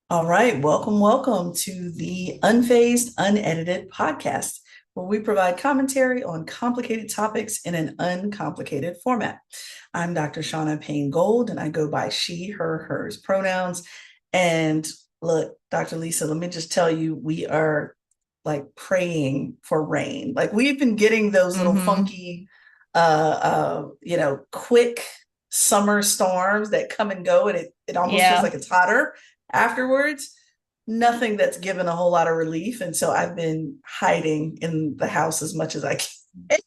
All right, welcome to the Unfazed, Unedited podcast, where we provide commentary on complicated topics in an uncomplicated format. I'm Dr. Shauna Payne Gold, and I go by she, her, hers pronouns. And look, Dr. Lisa, let me just tell you, we are like praying for rain. Like we've been getting those little Hmm. funky, quick summer storms that come and go, and it almost feels Yeah. like it's hotter afterwards. Nothing that's given a whole lot of relief. And so I've been hiding in the house as much as I can.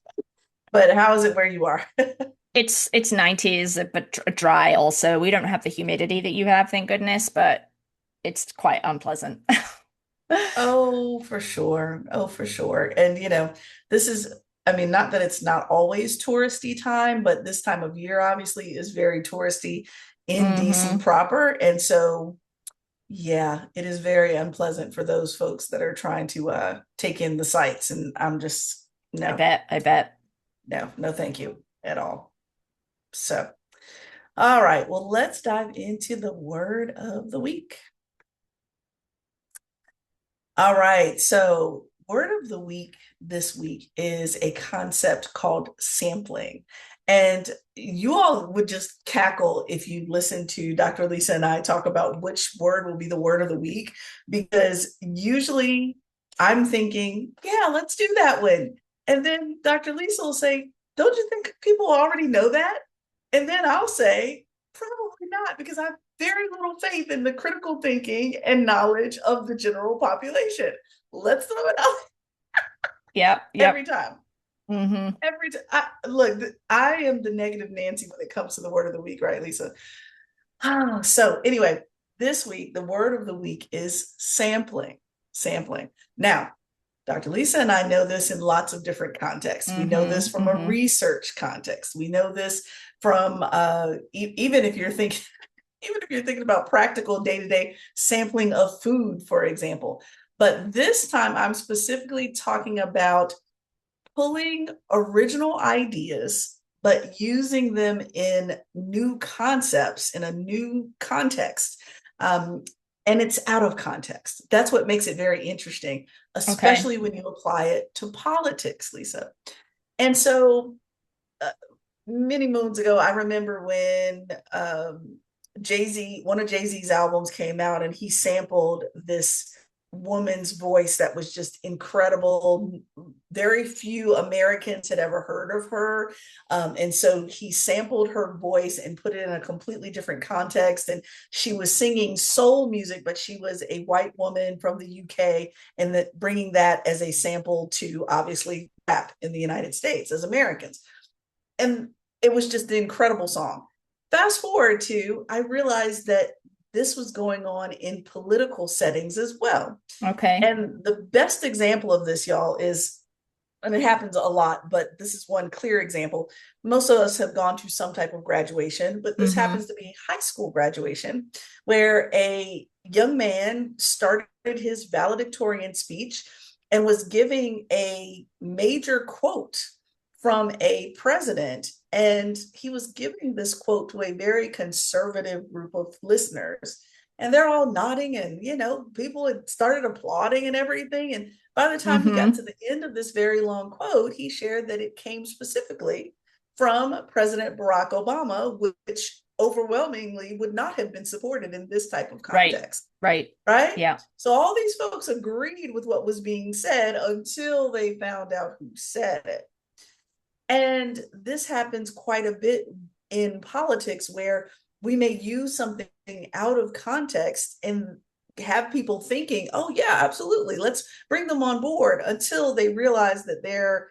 But how is it where you are? It's 90s, but dry also. We don't have the humidity that you have, thank goodness, but it's quite unpleasant. Oh, for sure. Oh, for sure. And, this is, I mean, not that it's not always touristy time, but this time of year obviously is very touristy in DC Hmm. proper. And so, yeah, it is very unpleasant for those folks that are trying to take in the sights. And I'm just, I no, bet. I bet. no, no, thank you at all. So, all right, well, let's dive into the word of the week. All right, so word of the week this week is a concept called sampling. And you all would just cackle if you listen to Dr. Lisa and I talk about which word will be the word of the week, because usually I'm thinking, yeah, let's do that one. And then Dr. Lisa will say, don't you think people already know that? And then I'll say, probably not, because I have very little faith in the critical thinking and knowledge of the general population. Let's throw it out Yep. every Yep. time. Hmm. Every time. Look, I am the negative Nancy when it comes to the word of the week, right, Lisa? So, anyway, this week, the word of the week is sampling. Sampling. Now, Dr. Lisa and I know this in lots of different contexts. We know this Hmm. from a Hmm. research context. We know this from even if you're thinking even if you're thinking about practical day-to-day sampling of food, for example. But this time I'm specifically talking about pulling original ideas, but using them in new concepts, in a new context. Um, and it's out of context. That's what makes it very interesting, Okay. especially when you apply it to politics, Lisa. And so uh, many moons ago, I remember when Jay-Z, one of Jay-Z's albums came out, and he sampled this woman's voice that was just incredible. Very few Americans had ever heard of her. And so he sampled her voice and put it in a completely different context. And she was singing soul music, but she was a white woman from the UK, and that bringing that as a sample to obviously rap in the United States as Americans. And it was just an incredible song. Fast forward to, I realized that this was going on in political settings as well. Okay. And the best example of this, y'all, is, and it happens a lot, but this is one clear example. Most of us have gone to some type of graduation, but this Hmm. happens to be high school graduation, where a young man started his valedictorian speech and was giving a major quote from a president. And he was giving this quote to a very conservative group of listeners. And they're all nodding, and, people had started applauding and everything. And by the time he got to Hmm. the end of this very long quote, he shared that it came specifically from President Barack Obama, which overwhelmingly would not have been supported in this type of Right. context, Right. right? Yeah. So all these folks agreed with what was being said until they found out who said it. And this happens quite a bit in politics, where we may use something out of context and have people thinking, oh, yeah, absolutely, let's bring them on board, until they realize that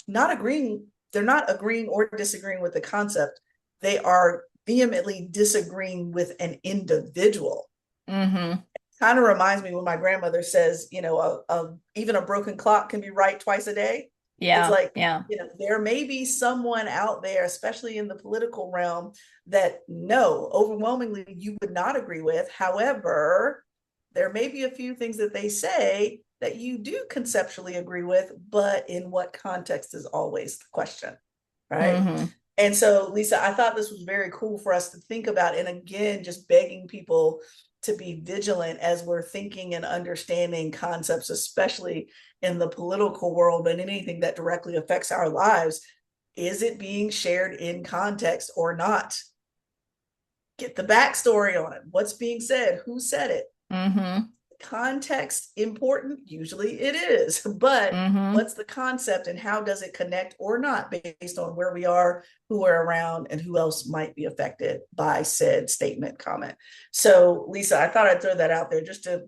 not agreeing, they're not agreeing or disagreeing with the concept. They are vehemently disagreeing with an individual. Hmm. Kind of reminds me when my grandmother says, even a broken clock can be right twice a day. It's Yeah. like, Yeah. there may be someone out there, especially in the political realm, that no, overwhelmingly you would not agree with. However, there may be a few things that they say that you do conceptually agree with, but in what context is always the question, right? Hmm. And so, Lisa, I thought this was very cool for us to think about. And again, just begging people, to be vigilant as we're thinking and understanding concepts, especially in the political world and anything that directly affects our lives. Is it being shared in context or not? Get the backstory on it. What's being said? Who said it? Mm-hmm. Context important? Usually it is, but Mm-hmm. what's the concept and how does it connect or not based on where we are, who we're around, and who else might be affected by said statement, comment. So, Lisa, I thought I'd throw that out there just to,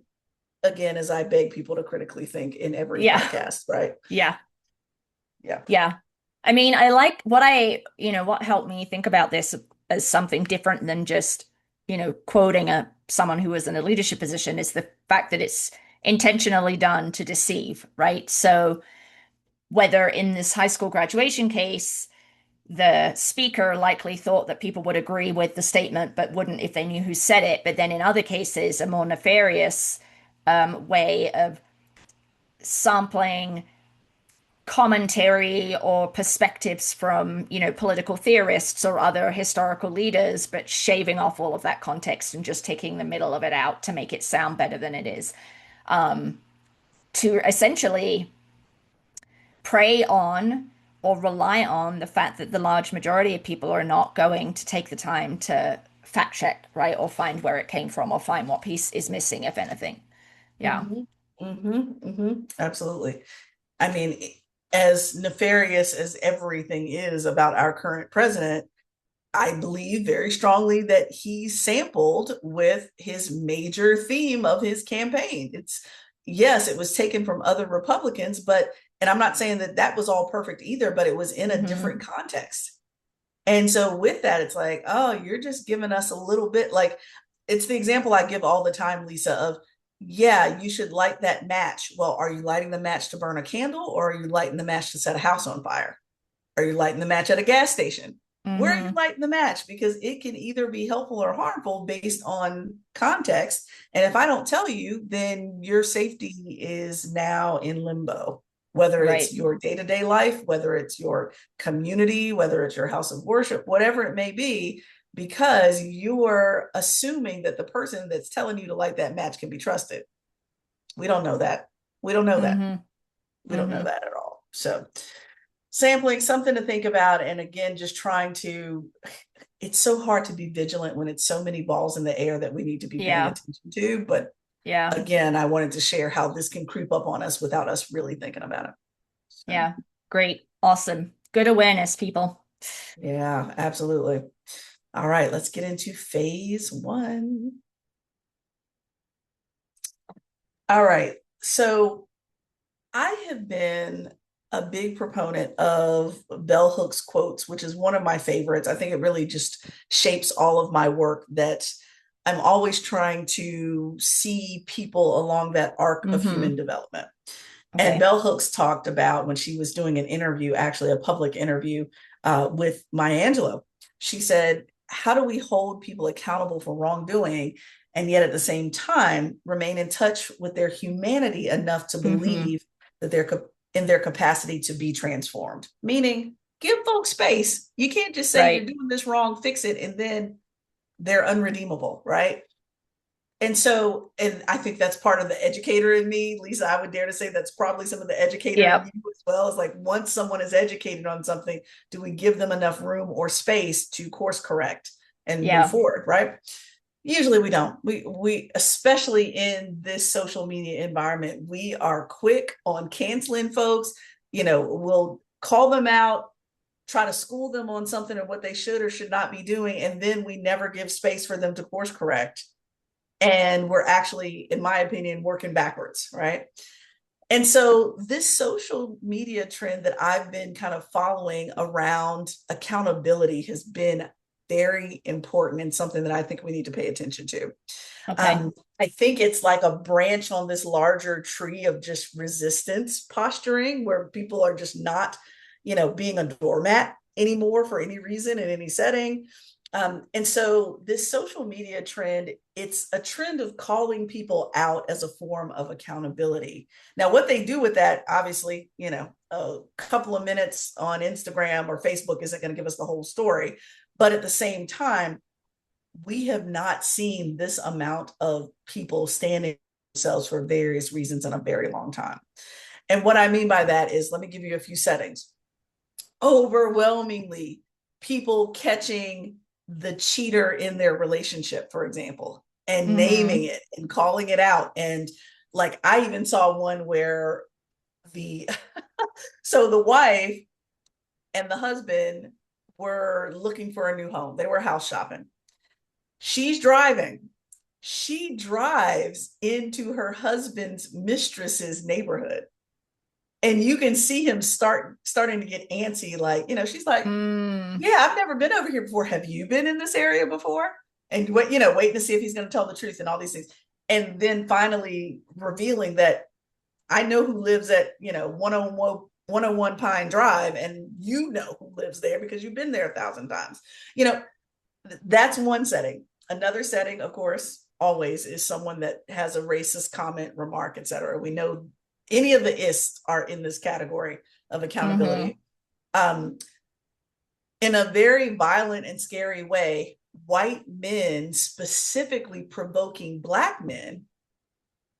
again, as I beg people to critically think in every Yeah. podcast, right? Yeah. Yeah. Yeah. I mean, I like what helped me think about this as something different than just, quoting someone who was in a leadership position is the fact that it's intentionally done to deceive, right? So whether in this high school graduation case, the speaker likely thought that people would agree with the statement, but wouldn't if they knew who said it. But then in other cases, a more nefarious way of sampling commentary or perspectives from, political theorists or other historical leaders, but shaving off all of that context and just taking the middle of it out to make it sound better than it is. To essentially prey on or rely on the fact that the large majority of people are not going to take the time to fact check, right? Or find where it came from or find what piece is missing, if anything. Yeah. Mm-hmm. Mm-hmm. Mm-hmm. Absolutely. I mean, as nefarious as everything is about our current president, I believe very strongly that he sampled with his major theme of his campaign. It's, yes, it was taken from other Republicans, but, and I'm not saying that that was all perfect either, but it was in a different Mm-hmm. context. And so with that, it's like, oh, you're just giving us a little bit, like, it's the example I give all the time, Lisa, of, yeah, you should light that match. Well, are you lighting the match to burn a candle or are you lighting the match to set a house on fire? Are you lighting the match at a gas station? Where are you Mm-hmm. lighting the match? Because it can either be helpful or harmful based on context. And if I don't tell you, then your safety is now in limbo, whether it's Right. your day to day life, whether it's your community, whether it's your house of worship, whatever it may be, because you are assuming that the person that's telling you to light that match can be trusted. We don't know that. We don't know that. Mm-hmm. We don't know Mm-hmm. that at all. So, sampling, something to think about. And again, just trying to, it's so hard to be vigilant when it's so many balls in the air that we need to be paying Yeah. attention to. But Yeah. again, I wanted to share how this can creep up on us without us really thinking about it. So, Yeah. Great. Awesome. Good awareness, people. yeah, absolutely. All right, let's get into phase one. All right. So I have been a big proponent of bell hooks quotes, which is one of my favorites. I think it really just shapes all of my work, that I'm always trying to see people along that arc of Mm-hmm. human development. And Okay. Bell Hooks talked about when she was doing an interview, actually a public interview with Maya Angelou. She said, how do we hold people accountable for wrongdoing and yet at the same time remain in touch with their humanity enough to Mm-hmm. believe that they're in their capacity to be transformed? Meaning, give folks space. You can't just say you're Right. doing this wrong, fix it, and then they're unredeemable, right? And so, and I think that's part of the educator in me. Lisa, I would dare to say that's probably some of the educator in Yep. you as well. Is like, once someone is educated on something, do we give them enough room or space to course correct and move Yeah. forward, right? Usually we don't. We especially in this social media environment, we are quick on canceling folks. We'll call them out, try to school them on something or what they should or should not be doing, and then we never give space for them to course correct. And we're actually, in my opinion, working backwards, right? And so this social media trend that I've been kind of following around accountability has been very important and something that I think we need to pay attention to. Okay. Um, I think it's like a branch on this larger tree of just resistance posturing, where people are just not, being a doormat anymore for any reason in any setting. And so this social media trend, it's a trend of calling people out as a form of accountability. Now, what they do with that, obviously, a couple of minutes on Instagram or Facebook isn't going to give us the whole story. But at the same time, we have not seen this amount of people standing themselves for various reasons in a very long time. And what I mean by that is, let me give you a few settings. Overwhelmingly, people catching the cheater in their relationship, for example, and naming Mm-hmm. it and calling it out. And like, I even saw one where the so the wife and the husband were looking for a new home. They were house shopping. She's driving. She drives into her husband's mistress's neighborhood. And you can see him starting to get antsy. Like, she's like, Mm. yeah, I've never been over here before. Have you been in this area before? And waiting to see if he's going to tell the truth and all these things. And then finally revealing that I know who lives at, 101 Pine Drive, and you know who lives there because you've been there 1,000 times. You know, that's one setting. Another setting, of course, always is someone that has a racist comment, remark, etc. We know any of the ists are in this category of Mm-hmm. accountability. Um, in a very violent and scary way, white men specifically provoking black men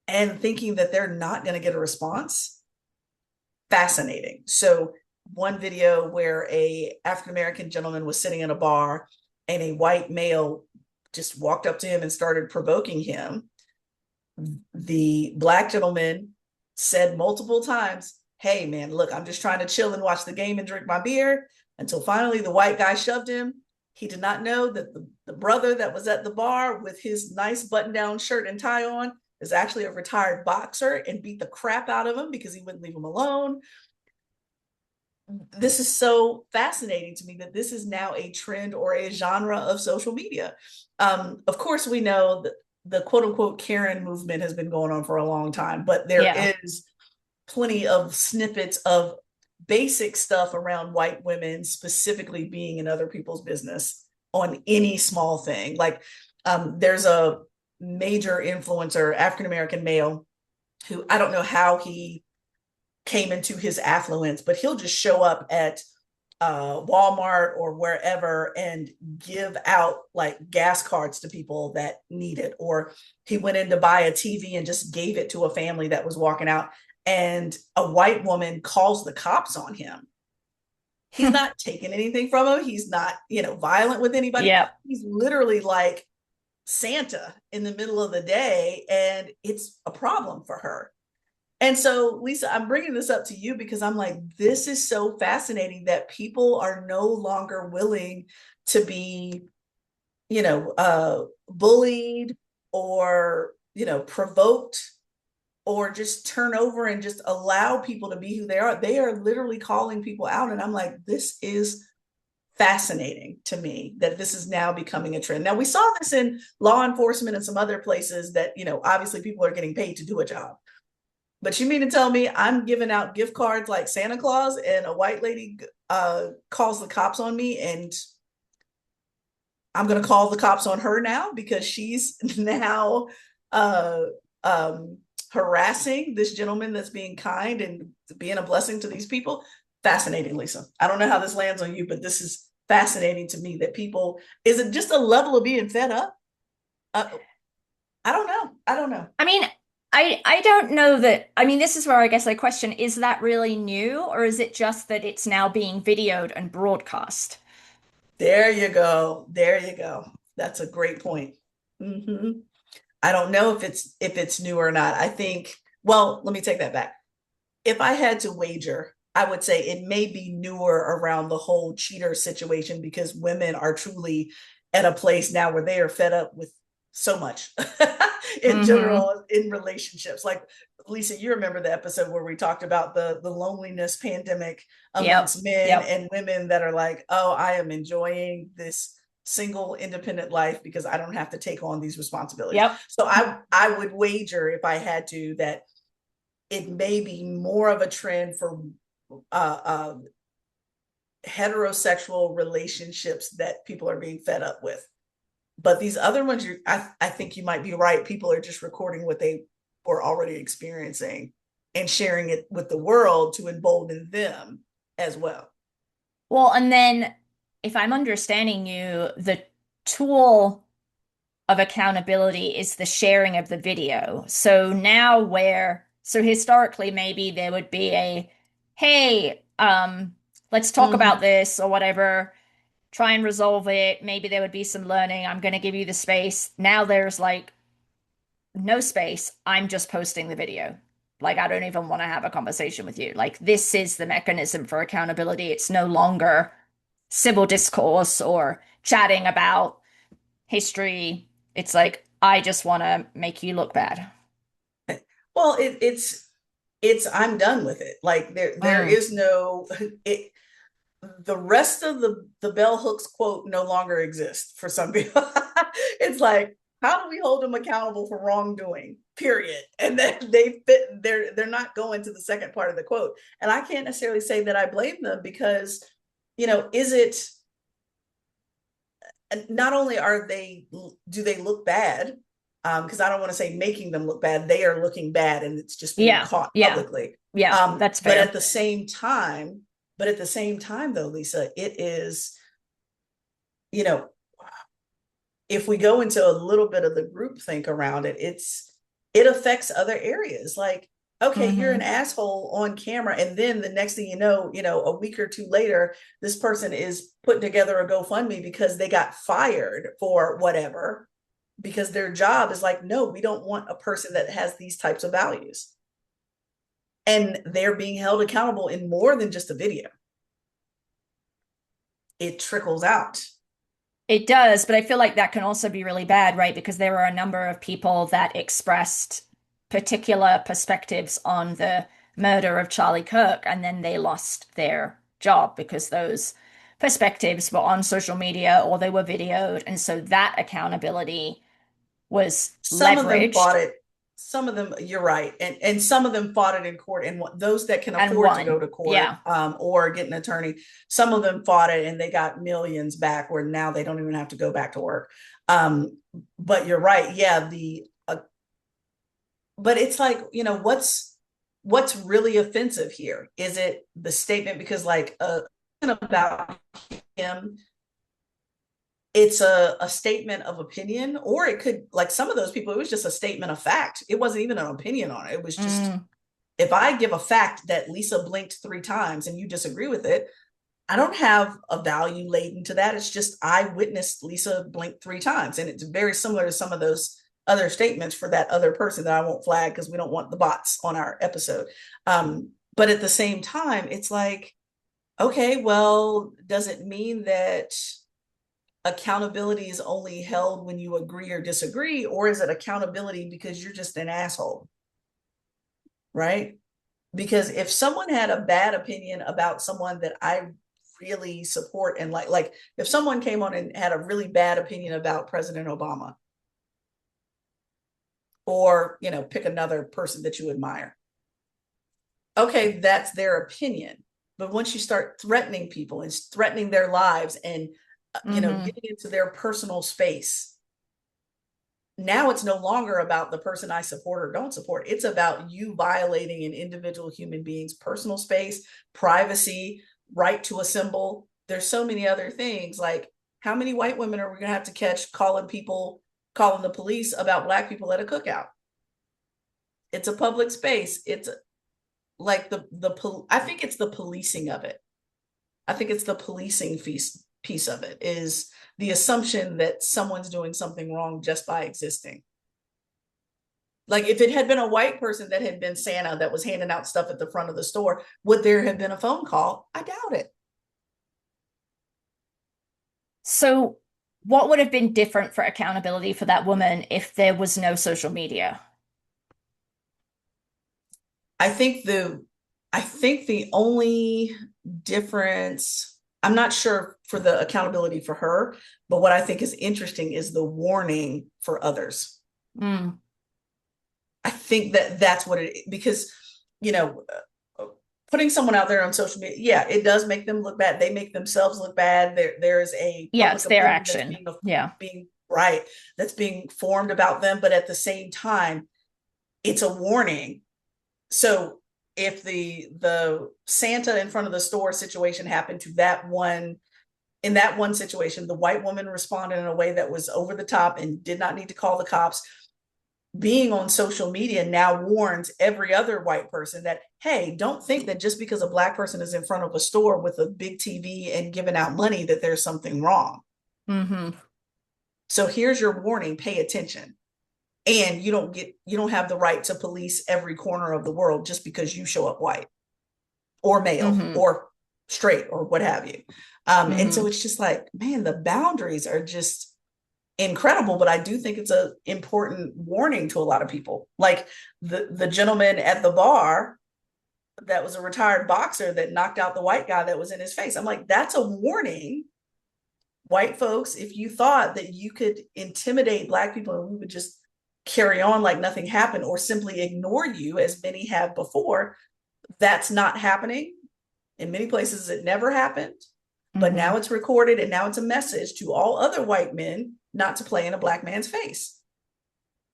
and thinking that they're not going to get a response. Fascinating. So one video where a African American gentleman was sitting in a bar and a white male just walked up to him and started provoking him. The black gentleman said multiple times, hey man, look, I'm just trying to chill and watch the game and drink my beer, until finally the white guy shoved him. He did not know that the brother that was at the bar with his nice button-down shirt and tie on is actually a retired boxer, and beat the crap out of him because he wouldn't leave him alone. This is so fascinating to me that this is now a trend or a genre of social media. Of course, we know that the quote unquote Karen movement has been going on for a long time, but there Yeah. is plenty of snippets of basic stuff around white women specifically being in other people's business on any small thing. Like, there's a major influencer, African American male, who I don't know how he came into his affluence, but he'll just show up at Walmart or wherever and give out like gas cards to people that need it. Or he went in to buy a TV and just gave it to a family that was walking out, and a white woman calls the cops on him. He's not taking anything from him. He's not, violent with anybody. Yeah. He's literally like Santa in the middle of the day, and it's a problem for her. And so, Lisa, I'm bringing this up to you because I'm like, this is so fascinating that people are no longer willing to be, bullied or, provoked, or just turn over and just allow people to be who they are. They are literally calling people out. And I'm like, this is fascinating to me that this is now becoming a trend. Now, we saw this in law enforcement and some other places that, obviously people are getting paid to do a job. But you mean to tell me I'm giving out gift cards like Santa Claus, and a white lady calls the cops on me, and I'm going to call the cops on her now because she's now uh, um, harassing this gentleman that's being kind and being a blessing to these people? Fascinating, Lisa. I don't know how this lands on you, but this is fascinating to me that people, is it just a level of being fed up? Uh, I don't know. I don't know. I mean, I don't know that. I mean, this is where I guess I question, is that really new, or is it just that it's now being videoed and broadcast? There you go. There you go. That's a great point. Mm-hmm. I don't know if it's new or not. I think, well, let me take that back. If I had to wager, I would say it may be newer around the whole cheater situation because women are truly at a place now where they are fed up with so much in Mm-hmm. general in relationships. Like, Lisa, you remember the episode where we talked about the loneliness pandemic Yep. amongst men Yep. and women that are like, oh, I am enjoying this single independent life because I don't have to take on these responsibilities. Yep. So I would wager, if I had to, that it may be more of a trend for uh, uh, heterosexual relationships that people are being fed up with. But these other ones, I think you might be right. People are just recording what they were already experiencing and sharing it with the world to embolden them as well. Well, and then if I'm understanding you, the tool of accountability is the sharing of the video. So now so historically maybe there would be hey, let's talk about Hmm. this or whatever, try and resolve it. Maybe there would be some learning. I'm going to give you the space. Now there's like no space. I'm just posting the video. Like, I don't even want to have a conversation with you. Like, this is the mechanism for accountability. It's no longer civil discourse or chatting about history. It's like, I just want to make you look bad. Well, it's I'm done with it. Like there Mm. is no it. The rest of the bell hooks quote no longer exists for some people. It's like, how do we hold them accountable for wrongdoing? Period. And then they're not going to the second part of the quote. And I can't necessarily say that I blame them because, is it not only are they do they look bad, because I don't want to say making them look bad, they are looking bad and it's just being Yeah. caught Yeah. publicly. Yeah. um That's but at fair. the same time but at the same time though, Lisa, it is, you know if we go into a little bit of the group think around it, it affects other areas. Like, okay, you're an Hmm. asshole on camera, and then the next thing a week or two later, this person is putting together a GoFundMe because they got fired for whatever, because their job is like, no, we don't want a person that has these types of values. And they're being held accountable in more than just a video. It trickles out. It does, but I feel like that can also be really bad, right? Because there were a number of people that expressed particular perspectives on the murder of Charlie Kirk, and then they lost their job because those perspectives were on social media or they were videoed. And so that accountability was Some of them leveraged fought it. Some of them, you're right, and some of them fought it in court. And those that can and afford to go won. to court, Yeah. or get an attorney, some of them fought it and they got millions back, where now they don't even have to go back to work. But you're right, yeah. But it's like, what's really offensive here? Is it the statement? Because like, about him, it's a statement of opinion, or it could, like some of those people, it was just a statement of fact. It wasn't even an opinion on it. It was just, Mm. if I give a fact that Lisa blinked 3 times and you disagree with it, I don't have a value laden to that. It's just, I witnessed Lisa blink 3 times. And it's very similar to some of those other statements for that other person that I won't flag because we don't want the bots on our episode. But at the same time, it's like, okay, well, does it mean that accountability is only held when you agree or disagree, or is it accountability because you're just an asshole? Right? Because if someone had a bad opinion about someone that I really support and like if someone came on and had a really bad opinion about President Obama, or pick another person that you admire, okay, that's their opinion. But once you start threatening people and threatening their lives, and Hmm. getting into their personal space, now it's no longer about the person I support or don't support. It's about you violating an individual human being's personal space, privacy, right to assemble. There's so many other things. Like, how many white women are we going to have to catch calling the police about Black people at a cookout? It's a public space. It's like I think it's the policing of it. I think it's the policing piece of it, is the assumption that someone's doing something wrong just by existing. Like, if it had been a white person that had been Santa that was handing out stuff at the front of the store, would there have been a phone call? I doubt it. So, what would have been different for accountability for that woman if there was no social media? I think the only difference, I'm not sure for the accountability for her, but what I think is interesting is the warning for others. Mm. I think that that's what it, because, you know, putting someone out there on social media, yeah, it does make them look bad. They make themselves look bad. There is a Yeah, public it's their opinion that's action. Yeah. being right, that's being formed about them. But at the same time, it's a warning. So if the Santa in front of the store situation happened to that one in that one situation, the white woman responded in a way that was over the top and did not need to call the cops. Being on social media now warns every other white person that, hey, don't think that just because a black person is in front of a store with a big TV and giving out money that there's something wrong. Mm-hmm. So here's your warning, pay attention. And you don't have the right to police every corner of the world just because you show up white or male Mm-hmm. or straight or what have you. And so Mm-hmm. it's just like, man, the boundaries are just incredible, but I do think it's an important warning to a lot of people. Like the gentleman at the bar that was a retired boxer that knocked out the white guy that was in his face. I'm like, that's a warning. White folks, if you thought that you could intimidate black people and we would just carry on like nothing happened or simply ignore you, as many have before, that's not happening. In many places, it never happened. But Mm-hmm. now it's recorded and now it's a message to all other white men not to play in a black man's face.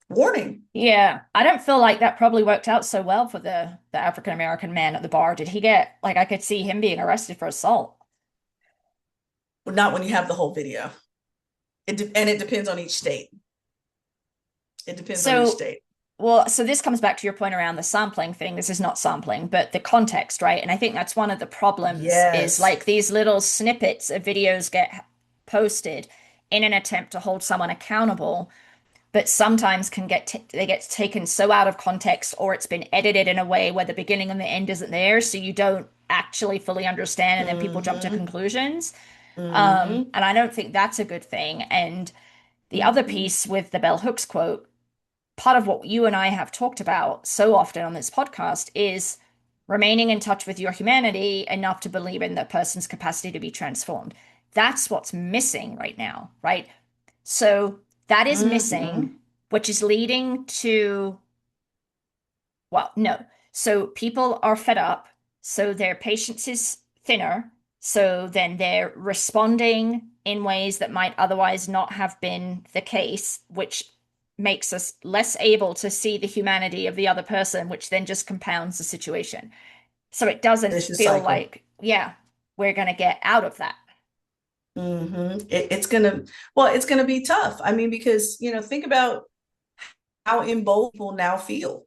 Warning. Yeah, I don't feel like that probably worked out so well for the African American man at the bar. Did he get like I could see him being arrested for assault? But not when you have the whole video. And it depends on each state. It depends on each So, state. well, so this comes back to your point around the sampling thing. This is not sampling, but the context, right? And I think that's one of the problems is Yes. like these little snippets of videos get posted in an attempt to hold someone accountable, but sometimes they get taken so out of context or it's been edited in a way where the beginning and the end isn't there, so you don't actually fully understand, and then people jump to Mm-hmm. conclusions. Mm-hmm. And I don't think that's a good thing. And the other Mm-hmm. piece with the bell hooks quote, part of what you and I have talked about so often on this podcast is remaining in touch with your humanity enough to believe in that person's capacity to be transformed. That's what's missing right now, right? So that is Mm-hmm. missing, which is leading to, well, no. So people are fed up, so their patience is thinner, so then they're responding in ways that might otherwise not have been the case, which makes us less able to see the humanity of the other person, which then just compounds the situation. So it doesn't Vicious feel cycle. like, yeah, we're going to get out of that. Mm-hmm. It's gonna be tough. I mean, because think about how emboldened people now feel.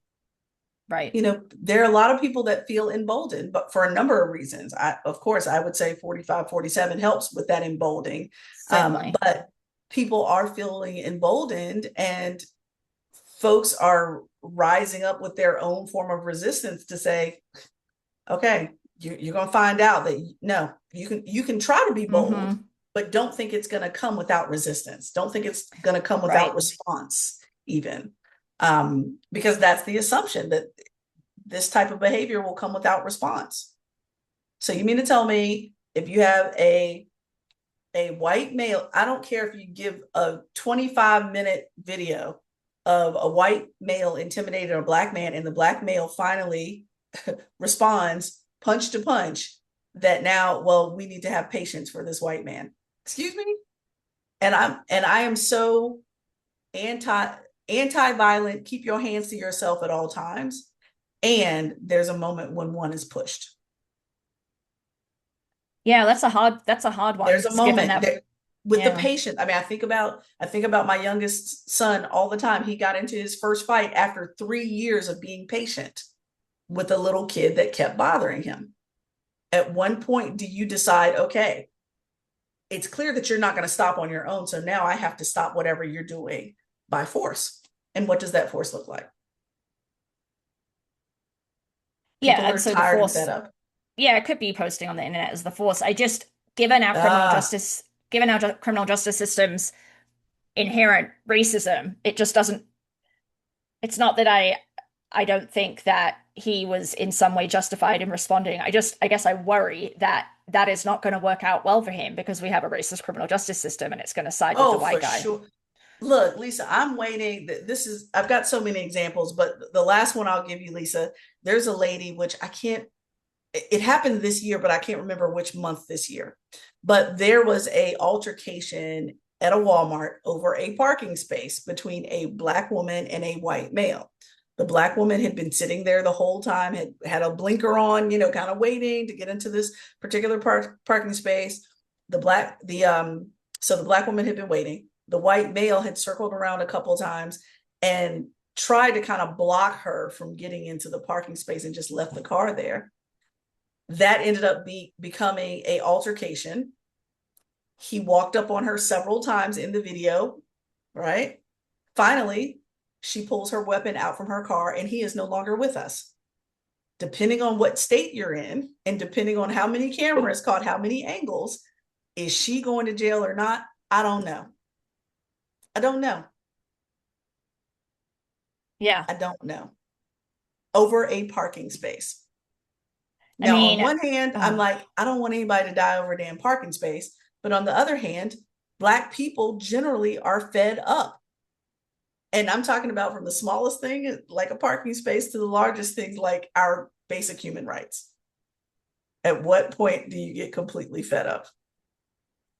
Right. There are a lot of people that feel emboldened, but for a number of reasons. Of course, I would say 45, 47 helps with that emboldening. Certainly. But people are feeling emboldened and folks are rising up with their own form of resistance to say, okay, you're going to find out that no, you can try to be bold, Mm-hmm. but don't think it's going to come without resistance. Don't think it's going to come without Right. response, even. Because that's the assumption that this type of behavior will come without response. So you mean to tell me if you have a white male, I don't care if you give a 25-minute video of a white male intimidating a black man and the black male finally responds punch to punch, that now, well, we need to have patience for this white man. Excuse me? And I am so anti-violent, keep your hands to yourself at all times. And there's a moment when one is pushed. Yeah, that's a hard one There's a because given moment that, that with the yeah. patient. I mean, I think about my youngest son all the time. He got into his first fight after 3 years of being patient with a little kid that kept bothering him. At one point, do you decide, okay, it's clear that you're not going to stop on your own. So now I have to stop whatever you're doing by force. And what does that force look like? Yeah, People and are so the tired and fed force, up. yeah, it could be posting on the internet as the force. I just, given our criminal Ah, justice, given our criminal justice system's inherent racism, it just doesn't, it's not that I don't think that he was in some way justified in responding. I guess I worry that that is not going to work out well for him because we have a racist criminal justice system and it's going to side with the oh, white for guy. sure. Look, Lisa, I'm waiting. I've got so many examples, but the last one I'll give you, Lisa, there's a lady, which I can't, it happened this year, but I can't remember which month this year. But there was a altercation at a Walmart over a parking space between a black woman and a white male. The black woman had been sitting there the whole time, had a blinker on, kind of waiting to get into this particular parking space. The black woman had been waiting. The white male had circled around a couple times and tried to kind of block her from getting into the parking space and just left the car there. That ended up becoming a altercation. He walked up on her several times in the video, right? Finally, she pulls her weapon out from her car and he is no longer with us. Depending on what state you're in and depending on how many cameras caught how many angles, is she going to jail or not? I don't know. I don't know. Yeah. I don't know. Over a parking space. I Now, on mean, one hand, I'm oh, like, I don't want anybody to die over a damn parking space. But on the other hand, Black people generally are fed up. And I'm talking about from the smallest thing, like a parking space, to the largest things like our basic human rights. At what point do you get completely fed up?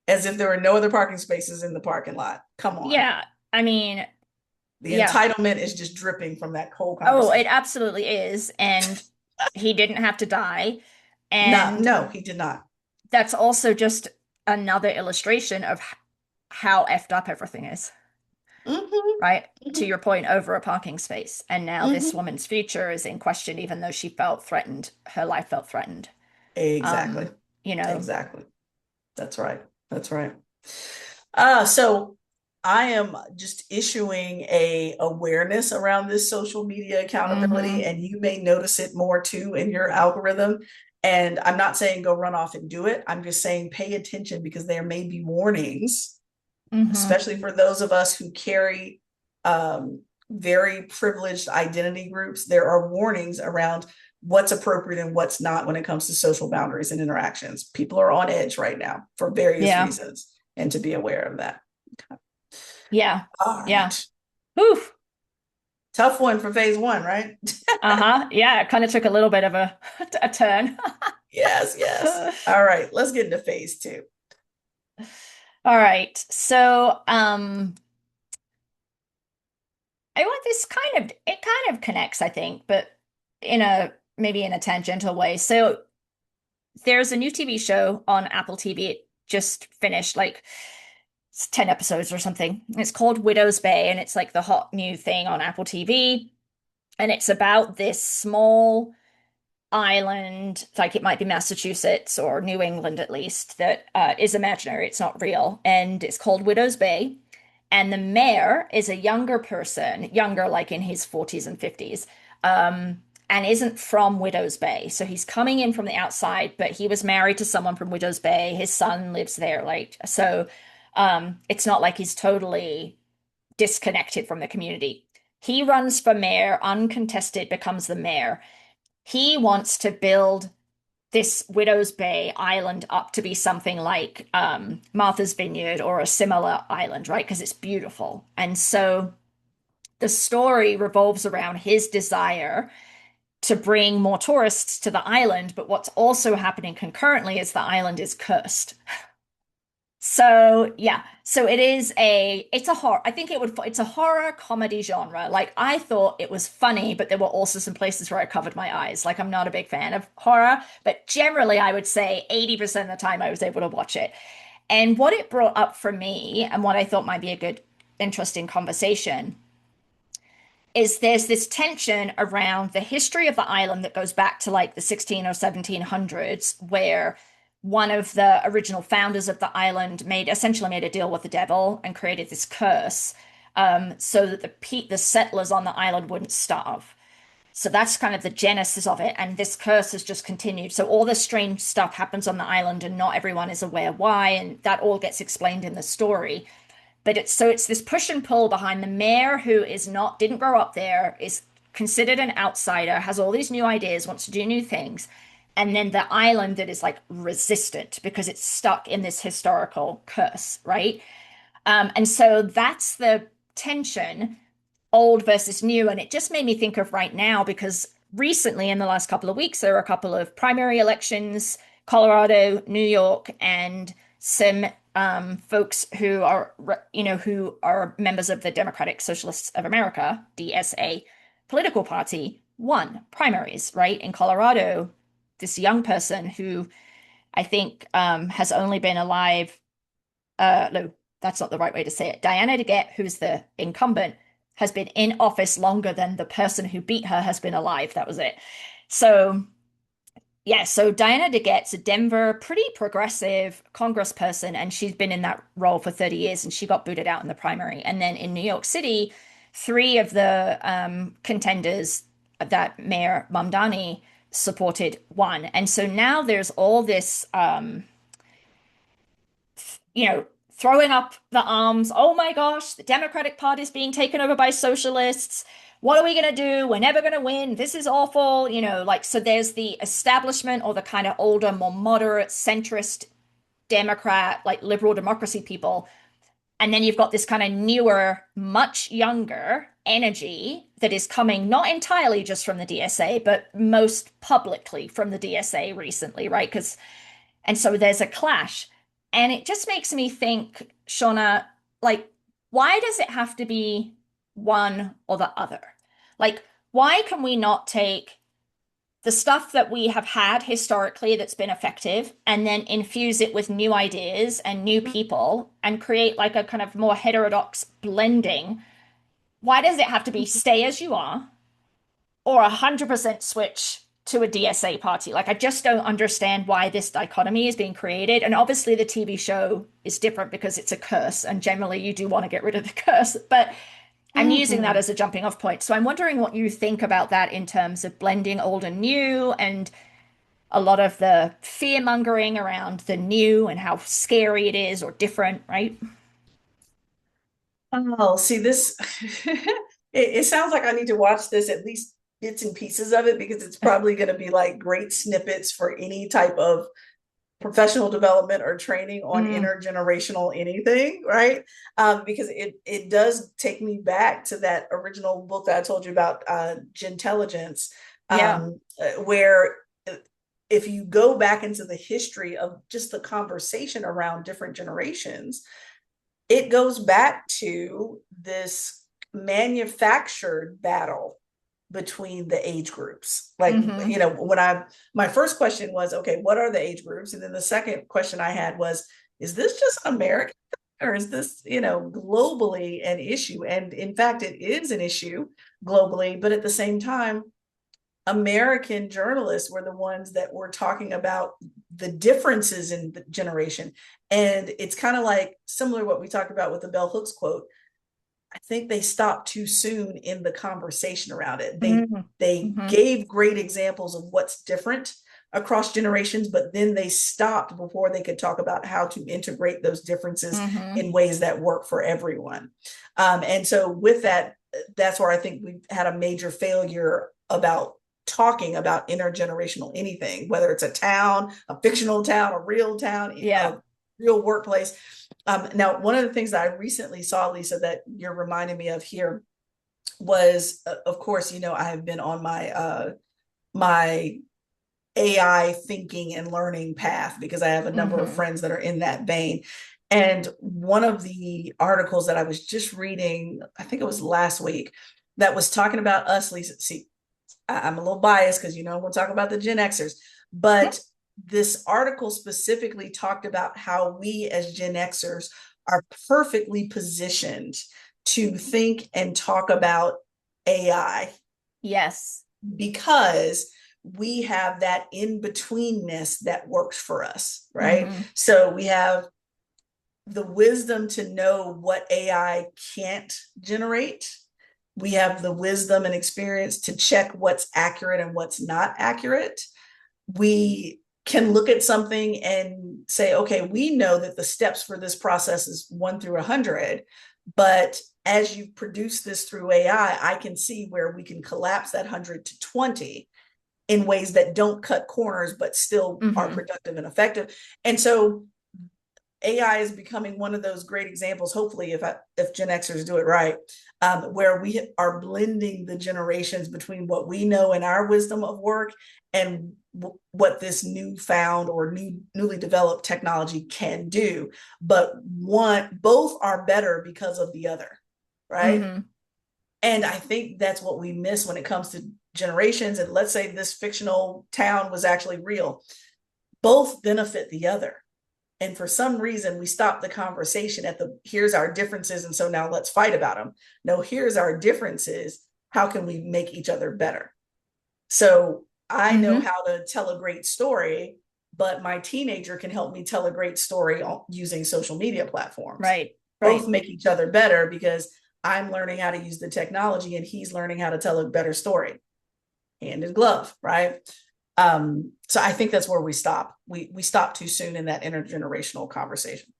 As if there were no other parking spaces in the parking lot. Come on. yeah. I mean, The yeah. entitlement is just dripping from that whole Oh, it conversation. absolutely is. And he didn't have to die. No, And no, he did not. that's also just another illustration of how effed up everything is, Mm-hmm, right? To mm-hmm, your point, over a parking space. And now this mm-hmm. woman's future is in question, even though she felt threatened, her life felt threatened. Exactly. Um, you know, Exactly. That's right. That's right. So I am just issuing a awareness around this social media accountability, hmm and you may notice it more too in your algorithm. And I'm not saying go run off and do it. I'm just saying pay attention because there may be warnings, hmm especially for those of us who carry very privileged identity groups. There are warnings around what's appropriate and what's not when it comes to social boundaries and interactions. People are on edge right now for various Yeah. reasons, and to be aware of that. Okay. Yeah. All Yeah. right. Oof. Tough one for phase one, right? Uh-huh. Yeah, it kind of took a little bit of a turn. Yes, yes. All right, let's get into phase two. All right. So, I want this kind of connects, I think, but in a maybe in a tangential way. So there's a new TV show on Apple TV. It just finished like it's 10 episodes or something. It's called Widow's Bay, and it's like the hot new thing on Apple TV. And it's about this small island, like it might be Massachusetts or New England at least, that is imaginary. It's not real. And it's called Widow's Bay. And the mayor is a younger person, younger like in his 40s and 50s, and isn't from Widow's Bay. So he's coming in from the outside, but he was married to someone from Widow's Bay. His son lives there. Like, so it's not like he's totally disconnected from the community. He runs for mayor, uncontested, becomes the mayor. He wants to build this Widow's Bay island up to be something like Martha's Vineyard or a similar island, right? Because it's beautiful. And so the story revolves around his desire to bring more tourists to the island. But what's also happening concurrently is the island is cursed. So yeah, so it's a horror. I think it's a horror comedy genre. Like I thought it was funny, but there were also some places where I covered my eyes. Like I'm not a big fan of horror, but generally I would say 80% of the time I was able to watch it. And what it brought up for me and what I thought might be a good, interesting conversation is there's this tension around the history of the island that goes back to like the 16 or 1700s, where one of the original founders of the island essentially made a deal with the devil and created this curse, so that the settlers on the island wouldn't starve. So that's kind of the genesis of it, and this curse has just continued. So all this strange stuff happens on the island, and not everyone is aware why, and that all gets explained in the story. But it's this push and pull behind the mayor who is not didn't grow up there, is considered an outsider, has all these new ideas, wants to do new things, and then the island that is like resistant because it's stuck in this historical curse, right? And so that's the tension, old versus new, and it just made me think of right now because recently in the last couple of weeks there were a couple of primary elections, Colorado, New York, and some folks who are who are members of the Democratic Socialists of America (DSA) political party won primaries, right? In Colorado, this young person who I think has only been alive. No, that's not the right way to say it. Diana DeGette, who's the incumbent, has been in office longer than the person who beat her has been alive. That was it. So yeah, so Diana DeGette's a Denver, pretty progressive congressperson, and she's been in that role for 30 years, and she got booted out in the primary. And then in New York City, three of the contenders that Mayor Mamdani supported won. And so now there's all this throwing up the arms. Oh my gosh, the Democratic Party is being taken over by socialists. What are we going to do? We're never going to win. This is awful. Like, so there's the establishment or the kind of older, more moderate, centrist Democrat, like liberal democracy people. And then you've got this kind of newer, much younger energy that is coming not entirely just from the DSA, but most publicly from the DSA recently, right? And so there's a clash. And it just makes me think, Shauna, like, why does it have to be one or the other? Like, why can we not take the stuff that we have had historically that's been effective and then infuse it with new ideas and new people and create like a kind of more heterodox blending? Why does it have to be stay as you are or 100% switch to a DSA party? Like, I just don't understand why this dichotomy is being created. And obviously, the TV show is different because it's a curse, and generally, you do want to get rid of the curse. But I'm using that Mhm. as a jumping off point. So I'm wondering what you think about that in terms of blending old and new, and a lot of the fear mongering around the new and how scary it is or different, right? Oh, see this. It sounds like I need to watch this, at least bits and pieces of it, because it's probably going to be like great snippets for any type of professional development or training on Mm, intergenerational anything, right? Because it does take me back to that original book that I told you about, Gintelligence, yeah. where if you go back into the history of just the conversation around different generations, it goes back to this manufactured battle between the age groups. Like, Hmm. when my first question was, okay, what are the age groups? And then the second question I had was, is this just American, or is this, globally an issue? And in fact, it is an issue globally, but at the same time, American journalists were the ones that were talking about the differences in the generation. And it's kind of like similar to what we talked about with the Bell Hooks quote. I think they stopped too soon in the conversation around it. They Hmm. gave great examples of what's different across generations, but then they stopped before they could talk about how to integrate those differences Hmm. in ways that work for everyone. And so with that, that's where I think we've had a major failure about talking about intergenerational anything, whether it's a town, a fictional town, a real town, Yeah. a real workplace. Now, one of the things that I recently saw, Lisa, that you're reminding me of here was, of course, I have been on my AI thinking and learning path because I have a number of Hmm. friends that are in that vein. And one of the articles that I was just reading, I think it was last week, that was talking about us, Lisa. See, I'm a little biased because we'll talk about the Gen Xers, but this article specifically talked about how we as Gen Xers are perfectly positioned to think and talk about AI Yes. because we have that in betweenness that works for us, right? Hmm. So we have the wisdom to know what AI can't generate. We have the wisdom and experience to check what's accurate and what's not accurate. We can look at something and say, okay, we know that the steps for this process is 1 through 100, but as you produce this through AI, I can see where we can collapse that 100 to 20 in ways that don't cut corners, but still are Hmm. productive and effective. And so AI is becoming one of those great examples, hopefully, if Gen Xers do it right, where we are blending the generations between what we know in our wisdom of work and what this newfound or newly developed technology can do. But both are better because of the other, right? Hmm. And I think that's what we miss when it comes to generations. And let's say this fictional town was actually real. both benefit the other. And for some reason, we stop the conversation at the here's our differences. And so now let's fight about them. No, here's our differences. How can we make each other better? So I know Mm-hmm. how to tell a great story, but my teenager can help me tell a great story using social media platforms. Right. Both Right. make each other better because I'm learning how to use the technology and he's learning how to tell a better story. Hand in glove, right? So I think that's where we stop. We stop too soon in that intergenerational conversation.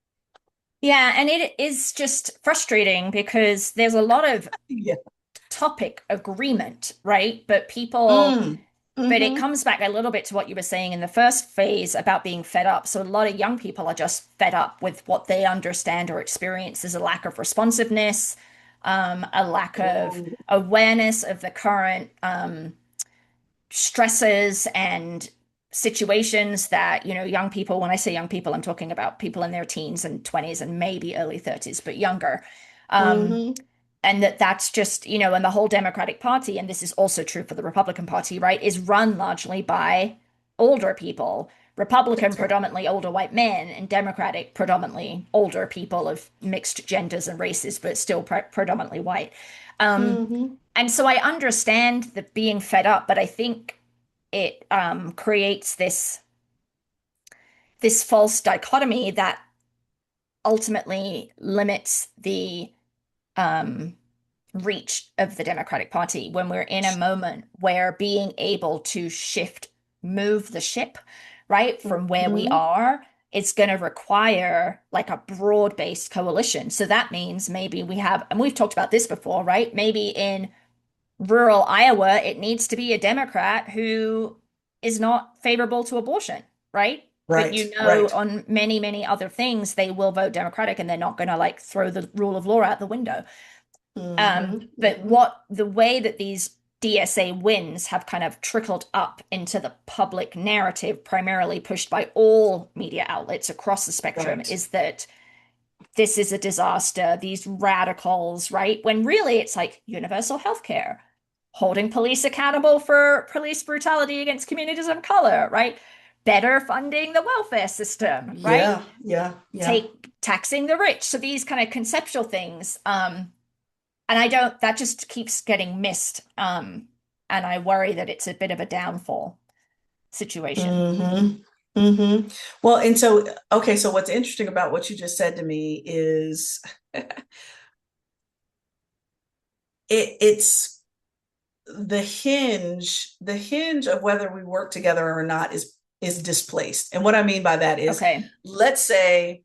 Yeah, and it is just frustrating because there's a lot of Yeah. topic agreement, right? But it Mm-hmm. comes back a little bit to what you were saying in the first phase about being fed up. So a lot of young people are just fed up with what they understand or experience as a lack of responsiveness, a lack of Ooh, awareness of the current stresses and situations that, young people, when I say young people, I'm talking about people in their teens and 20s and maybe early 30s, but younger. Um, mm-hmm. and that's just, and the whole Democratic Party, and this is also true for the Republican Party, right, is run largely by older people. Republican, That's right. predominantly older white men, and Democratic, predominantly older people of mixed genders and races, but still predominantly white. Um, Mm-hmm. and so I understand the being fed up, but I think it creates this false dichotomy that ultimately limits the um, reach of the Democratic Party when we're in a moment where being able to move the ship, right, from where we Mm-hmm. are, it's going to require like a broad-based coalition. So that means maybe we have, and we've talked about this before, right? Maybe in rural Iowa, it needs to be a Democrat who is not favorable to abortion, right? But Right. Right. on many, many other things, they will vote Democratic and they're not going to like throw the rule of law out the window. Mm-hmm. But Mm-hmm. the way that these DSA wins have kind of trickled up into the public narrative, primarily pushed by all media outlets across the spectrum, Right. is that this is a disaster, these radicals, right? When really it's like universal health care, holding police accountable for police brutality against communities of color, right? Better funding the welfare system, right? Yeah. Yeah. Yeah. Take taxing the rich. So these kind of conceptual things. And I don't, that just keeps getting missed. And I worry that it's a bit of a downfall situation. Mm-hmm. Mm-hmm. Well, and so, okay, so what's interesting about what you just said to me is it's the hinge of whether we work together or not is displaced. And what I mean by that is, Okay. let's say,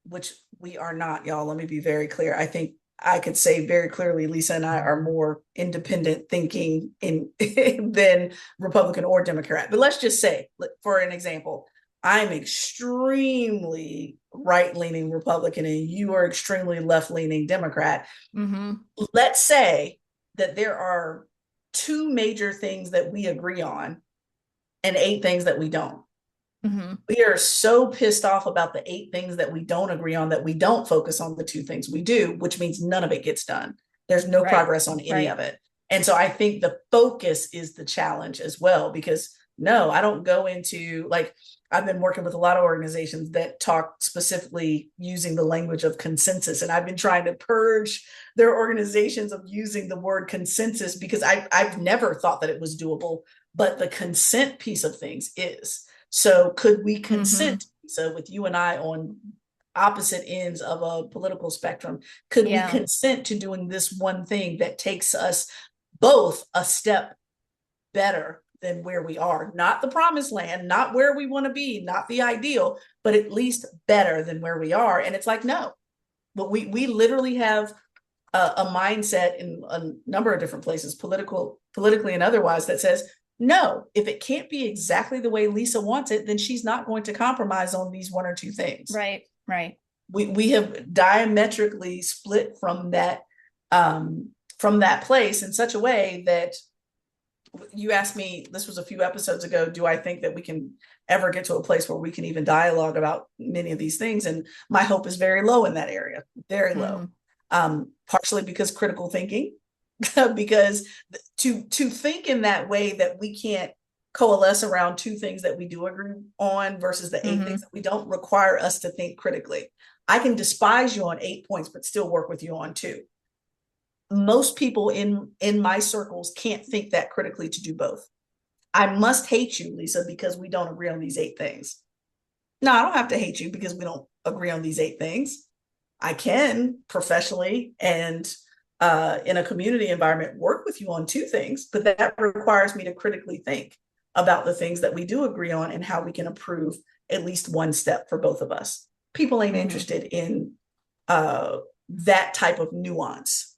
which we are not, y'all, let me be very clear. I think I could say very clearly Lisa and I are more independent thinking in than Republican or Democrat. But let's just say, for an example, I'm extremely right-leaning Republican and you are extremely left-leaning Democrat. Mm-hmm. Let's say that there are two major things that we agree on and eight things that we don't. Mm-hmm. We are so pissed off about the eight things that we don't agree on that we don't focus on the two things we do, which means none of it gets done. There's no Right. progress on any Right. of it. And so I think the focus is the challenge as well, because no, I don't go into like, I've been working with a lot of organizations that talk specifically using the language of consensus. And I've been trying to purge their organizations of using the word consensus because I've never thought that it was doable, but the consent piece of things is. So could we Mm-hmm. consent? So with you and I on opposite ends of a political spectrum, could we Yeah. consent to doing this one thing that takes us both a step better than where we are? Not the promised land, not where we want to be, not the ideal, but at least better than where we are. And it's like, no, but we literally have a mindset in a number of different places, politically and otherwise, that says, no, if it can't be exactly the way Lisa wants it, then she's not going to compromise on these one or two things. Right. Right. We have diametrically split from that place in such a way that you asked me, this was a few episodes ago, do I think that we can ever get to a place where we can even dialogue about many of these things? And my hope is very low in that area, very low. Mm-hmm. Partially because critical thinking, because to think in that way that we can't coalesce around 2 things that we do agree on versus the 8 things Mm-hmm. that we don't require us to think critically. I can despise you on 8 points, but still work with you on 2. Most people in my circles can't think that critically to do both. I must hate you, Lisa, because we don't agree on these 8 things. No, I don't have to hate you because we don't agree on these 8 things. I can professionally and in a community environment work with you on 2 things, but that requires me to critically think about the things that we do agree on and how we can improve at least one step for both of us. People ain't Mm-hmm. interested in uh, that type of nuance.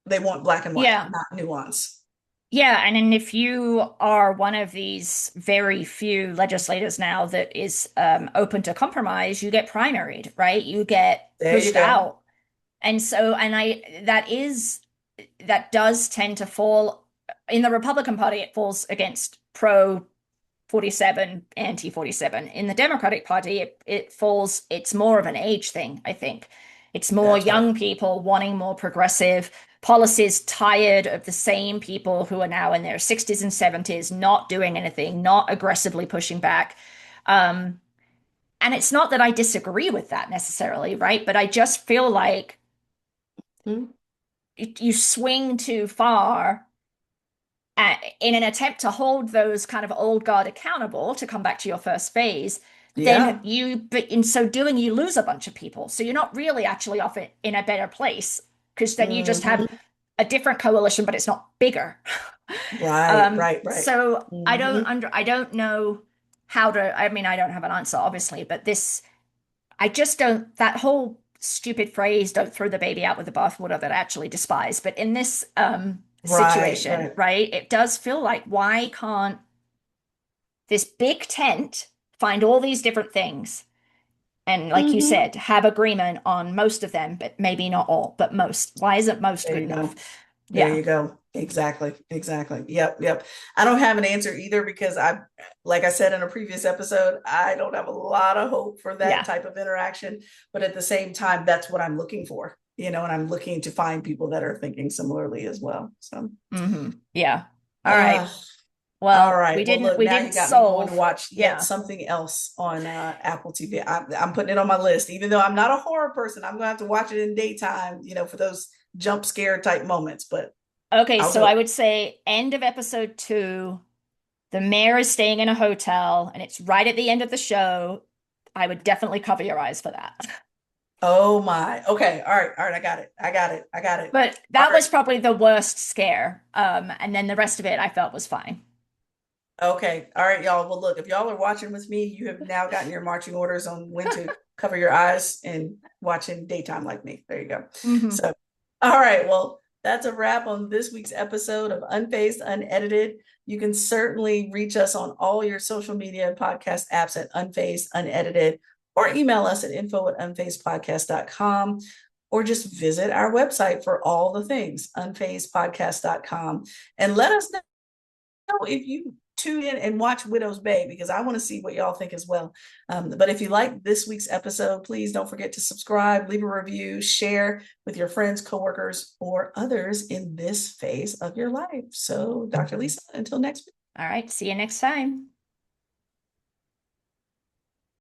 They want black and white, Yeah. not nuance. Yeah, and then if you are one of these very few legislators now that is open to compromise, you get primaried, right? You get There you pushed go. out. And so, that does tend to fall in the Republican Party, it falls against pro 47, anti 47. In the Democratic Party, it falls, it's more of an age thing, I think. It's more That's right. young people wanting more progressive policies, tired of the same people who are now in their 60s and 70s, not doing anything, not aggressively pushing back. Um, and it's not that I disagree with that necessarily, right? But I just feel like Mm-hmm. you swing too far in an attempt to hold those kind of old guard accountable, to come back to your first phase, then Yeah. but in so doing, you lose a bunch of people. So you're not really actually off it in a better place, because then you just have Mm-hmm. a different coalition, but it's not bigger. Right, right, right. So Mm-hmm. I don't know how to, I mean, I don't have an answer, obviously, but I just don't, that whole stupid phrase, don't throw the baby out with the bathwater, that I actually despise. But in this Right, situation, right. right, it does feel like, why can't this big tent find all these different things? And like you Mm-hmm. said, have agreement on most of them, but maybe not all, but most. Why isn't most There good you enough? go. There Yeah, you go. Exactly. Exactly. Yep. Yep. I don't have an answer either because like I said in a previous episode, I don't have a lot of hope for that yeah. type of interaction. But at the same time, that's what I'm looking for, and I'm looking to find people that are thinking similarly as well. So, Yeah. All right. uh, all Well, right. Well, look, we now you didn't got me going to solve. watch yet Yeah. something else on Apple TV. I'm putting it on my list, even though I'm not a horror person. I'm going to have to watch it in daytime, for those jump scare type moments, but Okay, I'll so do I it. would say end of episode 2, the mayor is staying in a hotel and it's right at the end of the show. I would definitely cover your eyes for that. Oh my. Okay. All right. All right. I got it. I got it. I got it. But All that right. was probably the worst scare. And then the rest of it I felt was fine. Okay. All right, y'all. Well, look, if y'all are watching with me, you have now gotten your marching orders on when to cover your eyes and watch in daytime like me. There you go. Hmm. So, all right. Well, that's a wrap on this week's episode of Unfazed Unedited. You can certainly reach us on all your social media and podcast apps at Unfazed Unedited, or email us at info@unfazedpodcast.com, or just visit our website for all the things, unfazedpodcast.com. And let us know if you tune in and watch Widow's Bay, because I want to see what y'all think as well. But if you like this week's episode, please don't forget to subscribe, leave a review, share with your friends, coworkers, or others in this phase of your life. So, Dr. Lisa, until next week. All right, see you next time.